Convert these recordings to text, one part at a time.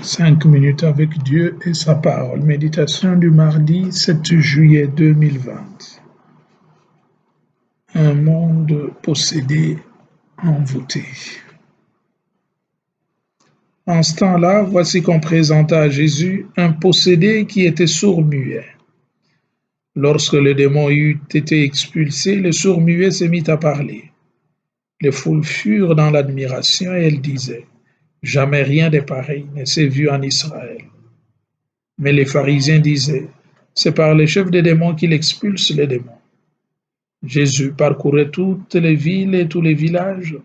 5 minutes avec Dieu et sa parole. Méditation du mardi 7 juillet 2020. Un monde possédé, envoûté. En ce temps-là, voici qu'on présenta à Jésus un possédé qui était sourd-muet. Lorsque le démon eut été expulsé, le sourd-muet se mit à parler. Les foules furent dans l'admiration et elles disaient: jamais rien de pareil ne s'est vu en Israël. Mais les pharisiens disaient: c'est par les chefs des démons qu'il expulse les démons. Jésus parcourait toutes les villes et tous les villages,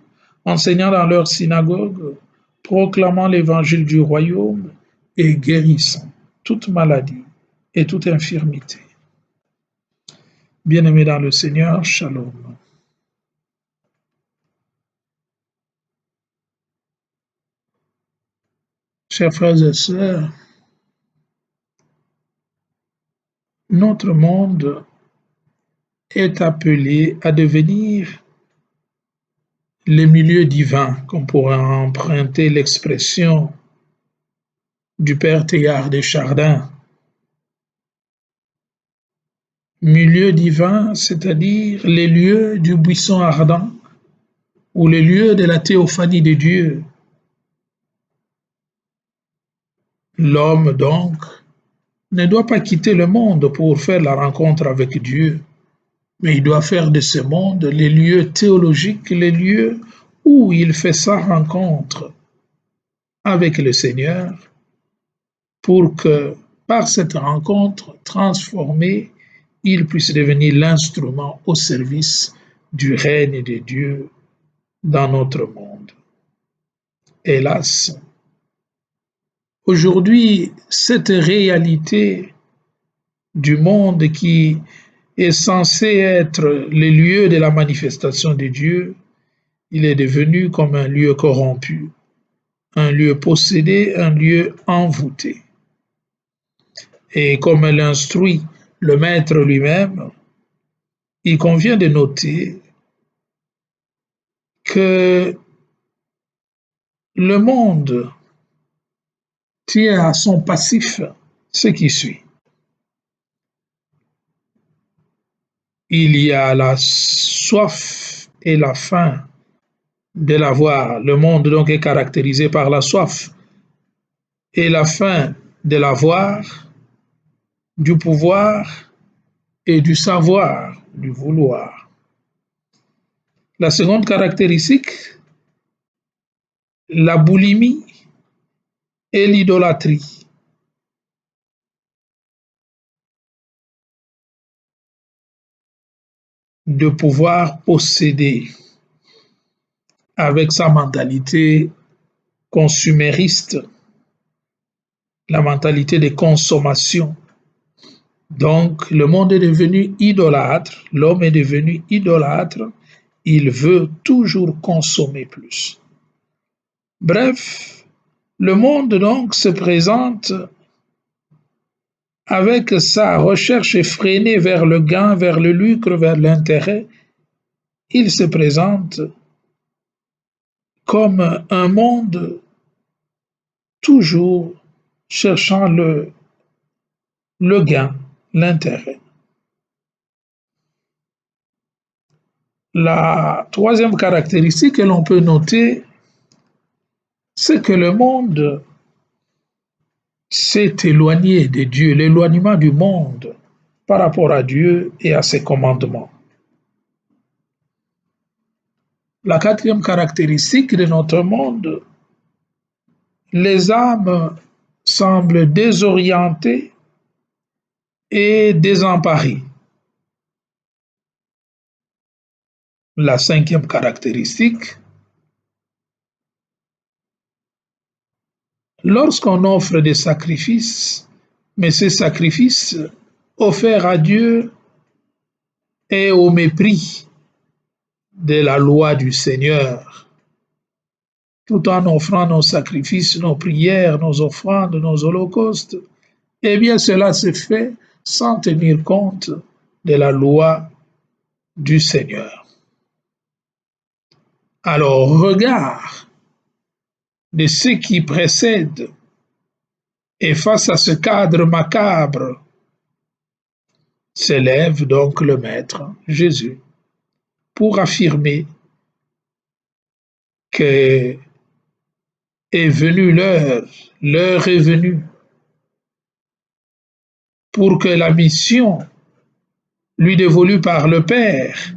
enseignant dans leurs synagogues, proclamant l'évangile du royaume et guérissant toute maladie et toute infirmité. Bien-aimés dans le Seigneur, shalom. Chers frères et sœurs, notre monde est appelé à devenir les milieux divins, qu'on pourrait emprunter l'expression du père Teilhard de Chardin. Milieu divin, c'est-à-dire les lieux du buisson ardent ou les lieux de la théophanie de Dieu. L'homme, donc, ne doit pas quitter le monde pour faire la rencontre avec Dieu, mais il doit faire de ce monde les lieux théologiques, les lieux où il fait sa rencontre avec le Seigneur, pour que, par cette rencontre transformée, il puisse devenir l'instrument au service du règne de Dieu dans notre monde. Hélas, aujourd'hui, cette réalité du monde qui est censé être le lieu de la manifestation de Dieu, il est devenu comme un lieu corrompu, un lieu possédé, un lieu envoûté. Et comme l'instruit le Maître lui-même, il convient de noter que le monde tient à son passif ce qui suit. Il y a la soif et la faim de l'avoir. Le monde donc est caractérisé par la soif et la faim de l'avoir, du pouvoir et du savoir, du vouloir. La seconde caractéristique, la boulimie et l'idolâtrie. De pouvoir posséder avec sa mentalité consumériste, la mentalité de consommation. Donc, le monde est devenu idolâtre, l'homme est devenu idolâtre, il veut toujours consommer plus. Bref, le monde donc se présente avec sa recherche effrénée vers le gain, vers le lucre, vers l'intérêt. Il se présente comme un monde toujours cherchant le gain, l'intérêt. La troisième caractéristique que l'on peut noter, c'est que le monde s'est éloigné de Dieu, l'éloignement du monde par rapport à Dieu et à ses commandements. La quatrième caractéristique de notre monde, les âmes semblent désorientées et désemparées. La cinquième caractéristique, lorsqu'on offre des sacrifices, mais ces sacrifices offerts à Dieu est au mépris de la loi du Seigneur, tout en offrant nos sacrifices, nos prières, nos offrandes, nos holocaustes, eh bien cela se fait sans tenir compte de la loi du Seigneur. Alors, au regard de ce qui précède Et face à ce cadre macabre, s'élève donc le Maître, Jésus, pour affirmer que est venue l'heure, l'heure est venue pour que la mission lui dévolue par le Père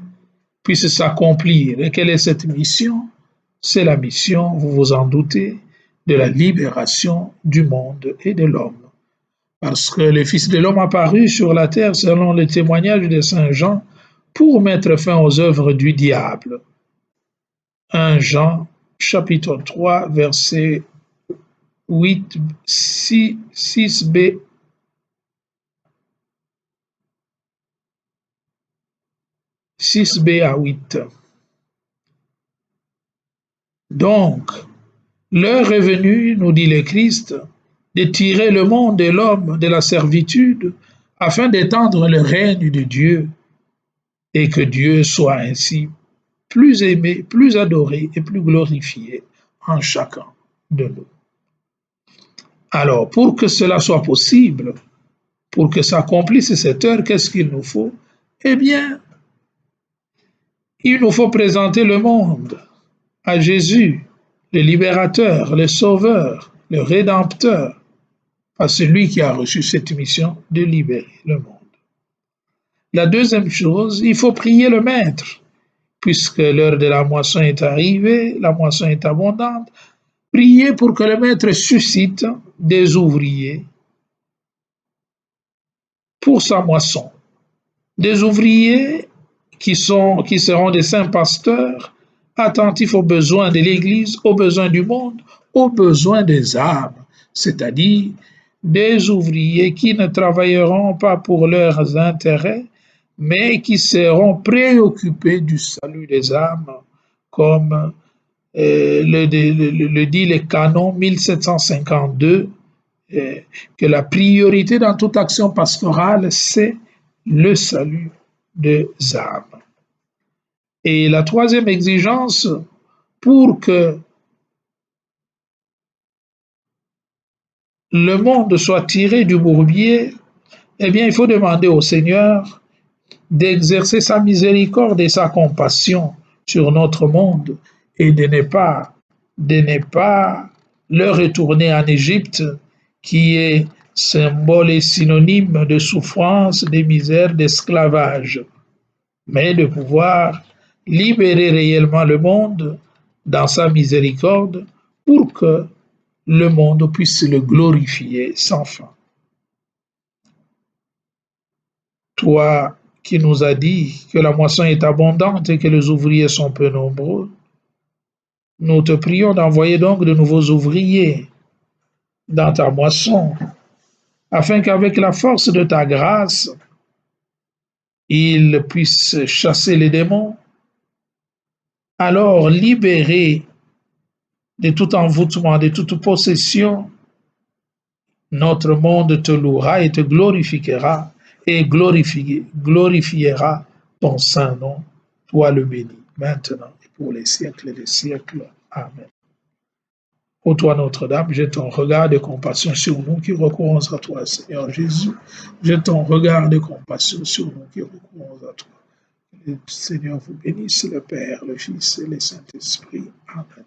puisse s'accomplir. Et quelle est cette mission? C'est la mission, vous vous en doutez, de la libération du monde et de l'homme. Parce que le Fils de l'homme apparut sur la terre selon le témoignage de Saint Jean pour mettre fin aux œuvres du diable. 1 Jean chapitre 3 verset 8, 6b. « 6b à 8. Donc, l'heure est venue, nous dit le Christ, de tirer le monde et l'homme de la servitude afin d'étendre le règne de Dieu et que Dieu soit ainsi plus aimé, plus adoré et plus glorifié en chacun de nous. Alors, pour que cela soit possible, pour que s'accomplisse cette heure, qu'est-ce qu'il nous faut? Eh bien, il nous faut présenter le monde à Jésus, le libérateur, le sauveur, le rédempteur, à celui qui a reçu cette mission de libérer le monde. La deuxième chose, il faut prier le Maître, puisque l'heure de la moisson est arrivée, la moisson est abondante. Priez pour que le Maître suscite des ouvriers pour sa moisson, des ouvriers qui seront des saints pasteurs, attentifs aux besoins de l'Église, aux besoins du monde, aux besoins des âmes, c'est-à-dire des ouvriers qui ne travailleront pas pour leurs intérêts, mais qui seront préoccupés du salut des âmes, comme le dit le canon 1752, que la priorité dans toute action pastorale, c'est le salut des âmes. Et la troisième exigence, pour que le monde soit tiré du bourbier, eh bien, il faut demander au Seigneur d'exercer sa miséricorde et sa compassion sur notre monde et de ne pas le retourner en Égypte, qui est symbole et synonyme de souffrance, de misère, d'esclavage, mais de pouvoir libérer réellement le monde dans sa miséricorde pour que le monde puisse le glorifier sans fin. Toi qui nous as dit que la moisson est abondante et que les ouvriers sont peu nombreux, nous te prions d'envoyer donc de nouveaux ouvriers dans ta moisson, afin qu'avec la force de ta grâce, ils puissent chasser les démons, alors libérés de tout envoûtement, de toute possession, notre monde te louera et te glorifiera et glorifiera ton saint nom, toi le béni, maintenant et pour les siècles des siècles. Amen. Ô toi Notre-Dame, jette ton regard de compassion sur nous qui recourons à toi, Seigneur Jésus. Jette ton regard de compassion sur nous qui recourons à toi. Le Seigneur vous bénisse, le Père, le Fils et le Saint-Esprit. Amen.